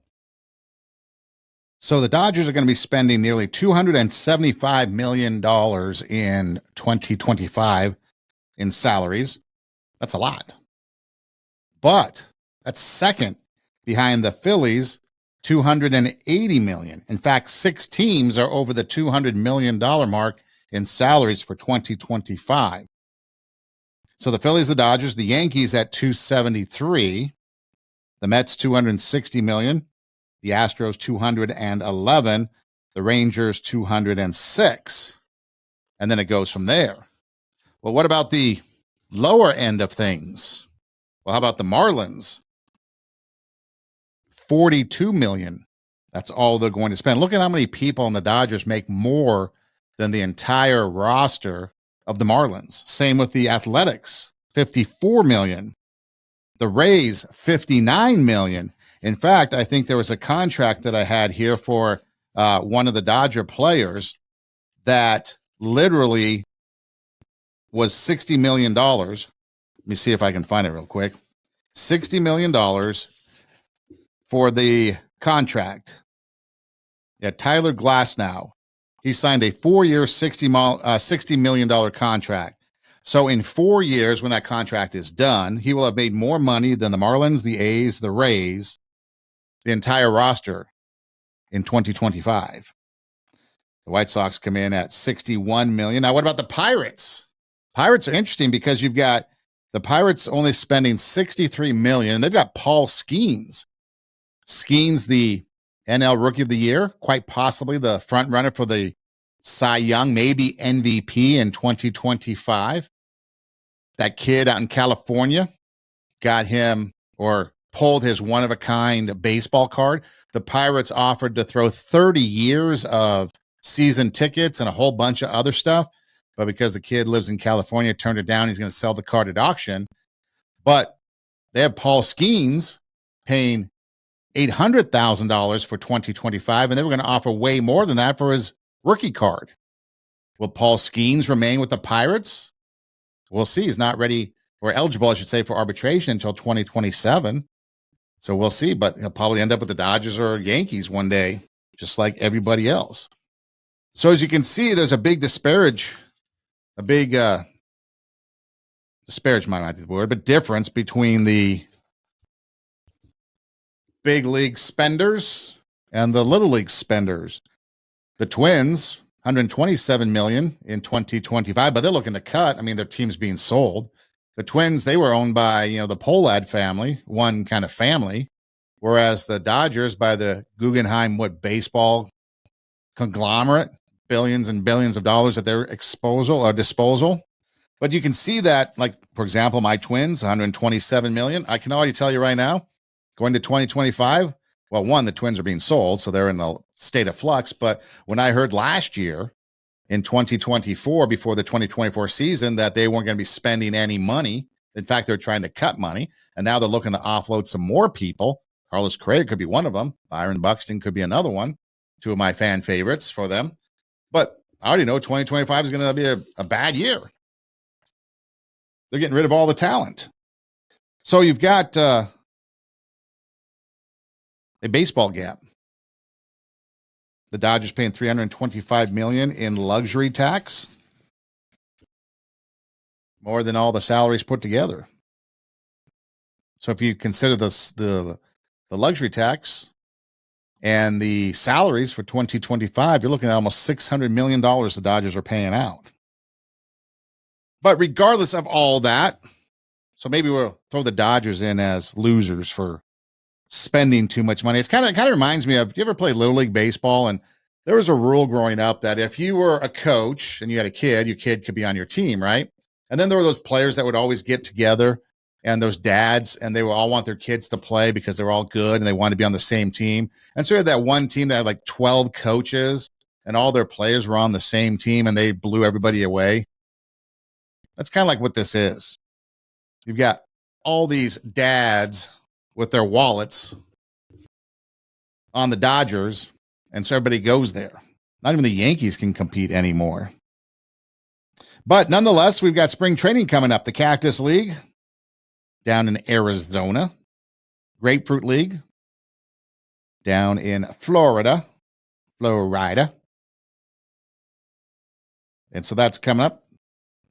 so the Dodgers are going to be spending nearly $275 million in 2025 in salaries. That's a lot. But that's second behind the Phillies, $280 million. In fact, 6 teams are over the $200 million mark in salaries for 2025. So the Phillies, the Dodgers, the Yankees at $273, the Mets $260 million, the Astros $211, the Rangers $206, and then it goes from there. Well, what about the lower end of things? Well, how about the Marlins? $42 million. That's all they're going to spend. Look at how many people in the Dodgers make more than the entire roster of the Marlins. Same with the Athletics, $54 million. The Rays, $59 million. In fact, I think there was a contract that I had here for one of the Dodger players that literally was $60 million. Let me see if I can find it real quick. $60 million for the contract. Yeah, Tyler Glasnow. He signed a 4-year, $60 million contract. So in 4 years, when that contract is done, he will have made more money than the Marlins, the A's, the Rays, the entire roster in 2025. The White Sox come in at $61 million. Now, what about the Pirates? Pirates are interesting because you've got the Pirates only spending $63 million. And they've got Paul Skeens. Skeens, the NL Rookie of the Year, quite possibly the front runner for the Cy Young, maybe MVP in 2025. That kid out in California got him or pulled his one-of-a-kind baseball card. The Pirates offered to throw 30 years of season tickets and a whole bunch of other stuff. But because the kid lives in California, turned it down. He's going to sell the card at auction. But they have Paul Skeens paying $800,000 for 2025, and they were going to offer way more than that for his rookie card. Will Paul Skeens remain with the Pirates? We'll see. He's not ready or eligible, I should say, for arbitration until 2027. So we'll see, but he'll probably end up with the Dodgers or Yankees one day, just like everybody else. So as you can see, there's a big disparage might not be the word, but difference between the big league spenders and the little league spenders. The Twins, $127 million in 2025, but they're looking to cut. I mean, their team's being sold. The Twins, they were owned by, the Pohlad family, one kind of family, whereas the Dodgers by the Guggenheim baseball conglomerate, billions and billions of dollars at their disposal. But you can see that, like, for example, my Twins, $127 million. I can already tell you right now, going to 2025, well, one, the Twins are being sold, so they're in a state of flux. But when I heard last year in 2024, before the 2024 season, that they weren't going to be spending any money. In fact, they're trying to cut money. And now they're looking to offload some more people. Carlos Correa could be one of them. Byron Buxton could be another one. Two of my fan favorites for them. But I already know 2025 is going to be a bad year. They're getting rid of all the talent. So you've got a baseball gap. The Dodgers paying $325 million in luxury tax, more than all the salaries put together. So if you consider the luxury tax and the salaries for 2025, you're looking at almost $600 million the Dodgers are paying out. But regardless of all that, so maybe we'll throw the Dodgers in as losers for spending too much money. It's kind of reminds me of, you ever play Little League Baseball? And there was a rule growing up that if you were a coach and you had a kid, your kid could be on your team, right? And then there were those players that would always get together, and those dads, and they would all want their kids to play because they were all good and they wanted to be on the same team. And so you had that one team that had like 12 coaches and all their players were on the same team and they blew everybody away. That's kind of like what this is. You've got all these dads with their wallets on the Dodgers, and so everybody goes there. Not even the Yankees can compete anymore. But nonetheless, we've got spring training coming up. The Cactus League down in Arizona. Grapefruit League down in Florida. And so that's coming up.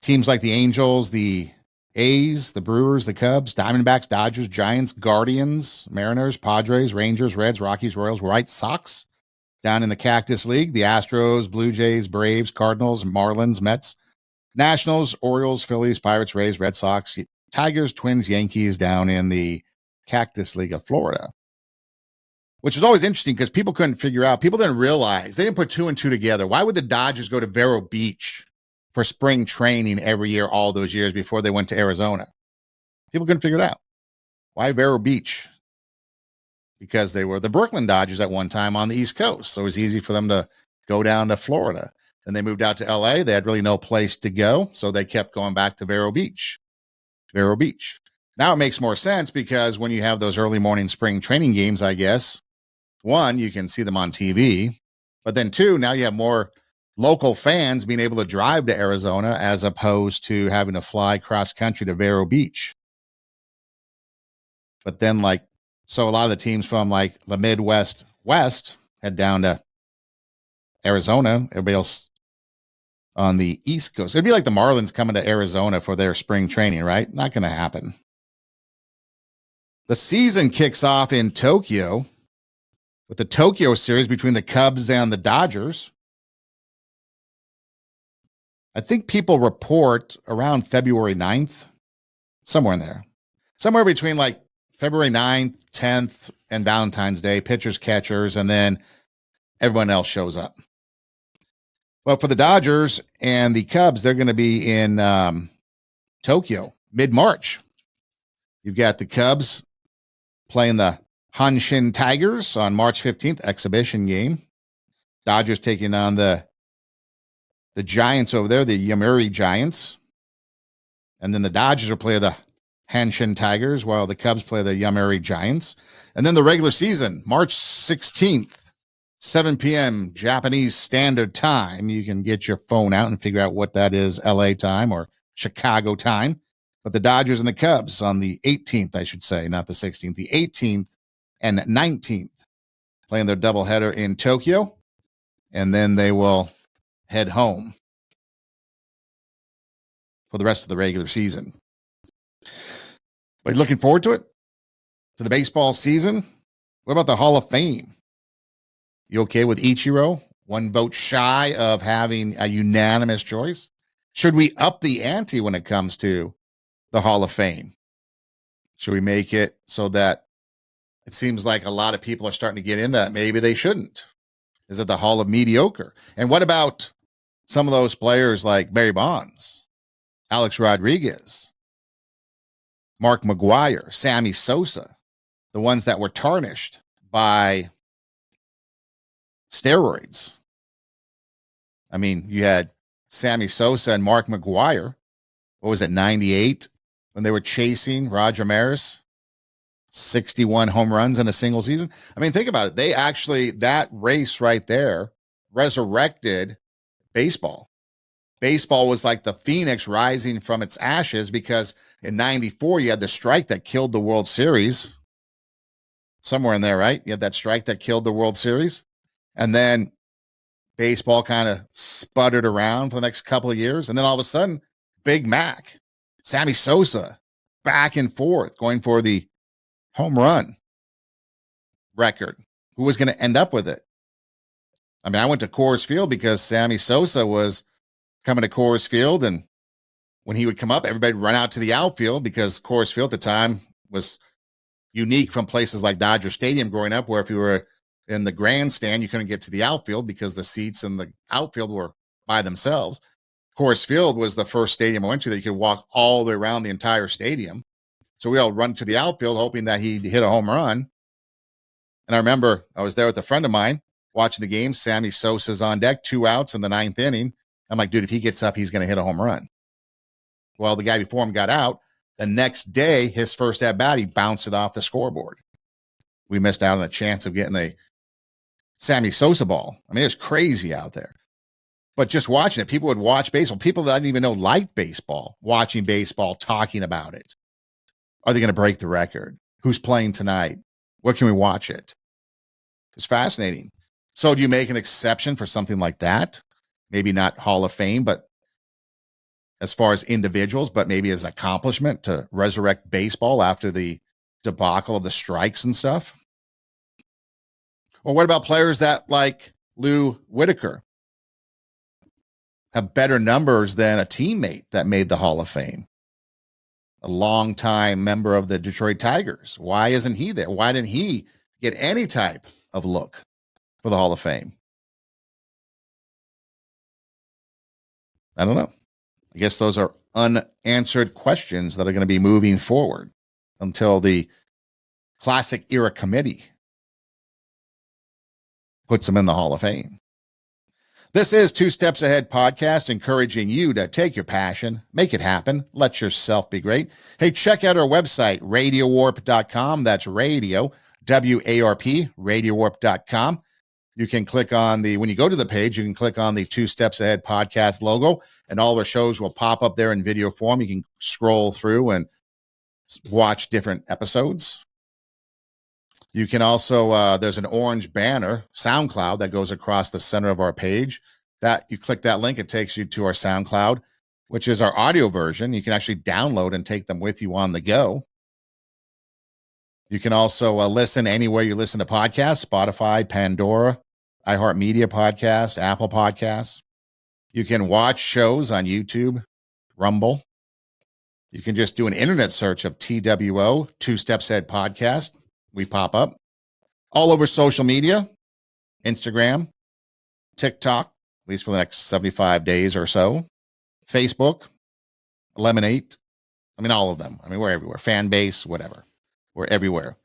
Teams like the Angels, the A's, the Brewers, the Cubs, Diamondbacks, Dodgers, Giants, Guardians, Mariners, Padres, Rangers, Reds, Rockies, Royals, White Sox. Down in the Cactus League, the Astros, Blue Jays, Braves, Cardinals, Marlins, Mets, Nationals, Orioles, Phillies, Pirates, Rays, Red Sox, Tigers, Twins, Yankees down in the Cactus League of Florida. Which is always interesting because people couldn't figure out, people didn't realize, they didn't put two and two together. Why would the Dodgers go to Vero Beach for spring training every year, all those years before they went to Arizona? People couldn't figure it out. Why Vero Beach? Because they were the Brooklyn Dodgers at one time on the East Coast. So it was easy for them to go down to Florida. Then they moved out to LA. They had really no place to go. So they kept going back to Vero Beach. Vero Beach. Now it makes more sense because when you have those early morning spring training games, I guess, one, you can see them on TV. But then two, now you have more local fans being able to drive to Arizona as opposed to having to fly cross country to Vero Beach. But then so a lot of the teams from like the Midwest West head down to Arizona. Everybody else on the East Coast. It'd be like the Marlins coming to Arizona for their spring training, right? Not going to happen. The season kicks off in Tokyo with the Tokyo series between the Cubs and the Dodgers. I think people report around February 9th, somewhere in there. Somewhere between like February 9th, 10th, and Valentine's Day, pitchers, catchers, and then everyone else shows up. Well, for the Dodgers and the Cubs, they're going to be in Tokyo mid-March. You've got the Cubs playing the Hanshin Tigers on March 15th, exhibition game. Dodgers taking on the Giants over there, the Yomiuri Giants. And then the Dodgers will play the Hanshin Tigers while the Cubs play the Yomiuri Giants. And then the regular season, March 16th, 7 p.m. Japanese Standard Time. You can get your phone out and figure out what that is, LA time or Chicago time. But the Dodgers and the Cubs on the 18th, I should say, not the 16th, the 18th and 19th, playing their doubleheader in Tokyo. And then they will head home for the rest of the regular season. But looking forward to it, to the baseball season. What about the Hall of Fame? You okay with Ichiro? One vote shy of having a unanimous choice? Should we up the ante when it comes to the Hall of Fame? Should we make it so that it seems like a lot of people are starting to get in that maybe they shouldn't? Is it the Hall of Mediocre? And what about some of those players like Barry Bonds, Alex Rodriguez, Mark McGwire, Sammy Sosa, the ones that were tarnished by steroids? I mean, you had Sammy Sosa and Mark McGwire. What was it, 98, when they were chasing Roger Maris? 61 home runs in a single season. I mean, think about it. They actually, that race right there resurrected baseball. Baseball was like the phoenix rising from its ashes, because in 94, you had the strike that killed the World Series. Somewhere in there, right? You had that strike that killed the World Series. And then baseball kind of sputtered around for the next couple of years. And then all of a sudden, Big Mac, Sammy Sosa, back and forth, going for the home run record. Who was going to end up with it? I mean, I went to Coors Field because Sammy Sosa was coming to Coors Field, and when he would come up, everybody would run out to the outfield, because Coors Field at the time was unique from places like Dodger Stadium growing up, where if you were in the grandstand, you couldn't get to the outfield because the seats in the outfield were by themselves. Coors Field was the first stadium I went to that you could walk all the way around the entire stadium. So we all run to the outfield hoping that he'd hit a home run. And I remember I was there with a friend of mine watching the game. Sammy Sosa's on deck, 2 outs in the 9th inning. I'm like, dude, if he gets up, he's going to hit a home run. Well, the guy before him got out. The next day, his first at bat, he bounced it off the scoreboard. We missed out on a chance of getting a Sammy Sosa ball. I mean, it was crazy out there. But just watching it, people would watch baseball. People that I didn't even know liked baseball, watching baseball, talking about it. Are they going to break the record? Who's playing tonight? Where can we watch it? It's fascinating. So do you make an exception for something like that? Maybe not Hall of Fame, but as far as individuals, but maybe as an accomplishment to resurrect baseball after the debacle of the strikes and stuff? Or what about players that, like Lou Whitaker, have better numbers than a teammate that made the Hall of Fame? A longtime member of the Detroit Tigers. Why isn't he there? Why didn't he get any type of look for the Hall of Fame? I don't know. I guess those are unanswered questions that are going to be moving forward until the Classic Era Committee puts them in the Hall of Fame. This is Two Steps Ahead podcast, encouraging you to take your passion, make it happen, let yourself be great. Hey, check out our website, radiowarp.com. That's radio, W-A-R-P, radiowarp.com. You can click on when you go to the page, you can click on the Two Steps Ahead podcast logo, and all the shows will pop up there in video form. You can scroll through and watch different episodes. You can also, there's an orange banner, SoundCloud, that goes across the center of our page. That you click that link, it takes you to our SoundCloud, which is our audio version. You can actually download and take them with you on the go. You can also listen anywhere you listen to podcasts: Spotify, Pandora, iHeartMedia Podcast, Apple Podcasts. You can watch shows on YouTube, Rumble. You can just do an internet search of TWO, Two Steps Ahead Podcast. We pop up all over social media, Instagram, TikTok, at least for the next 75 days or so, Facebook, Lemonade. I mean, all of them. I mean, we're everywhere. Fan base, whatever. We're everywhere.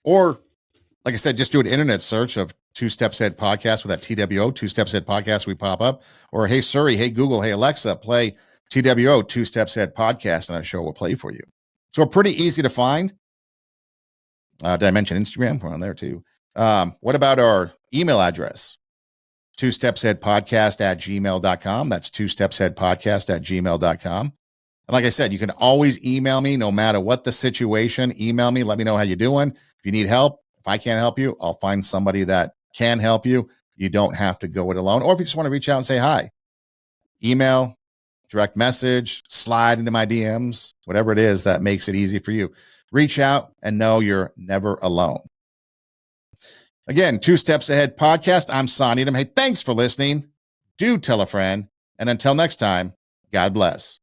Or, like I said, just do an internet search of Two Steps Ahead Podcast with that TWO, Two Steps Ahead Podcast. We pop up. Or, hey, Siri, hey, Google, hey, Alexa, play TWO, Two Steps Ahead Podcast, and our show will play for you. So we're pretty easy to find. Did I mention Instagram? We're on there too. What about our email address? twostepsaheadpodcast@gmail.com. That's twostepsaheadpodcast@gmail.com. And like I said, you can always email me no matter what the situation. Email me. Let me know how you're doing. If you need help, if I can't help you, I'll find somebody that can help you. You don't have to go it alone. Or if you just want to reach out and say hi, email, direct message, slide into my DMs, whatever it is that makes it easy for you. Reach out and know you're never alone. Again, 2 Steps Ahead podcast. I'm Son Edom. Hey, thanks for listening. Do tell a friend. And until next time, God bless.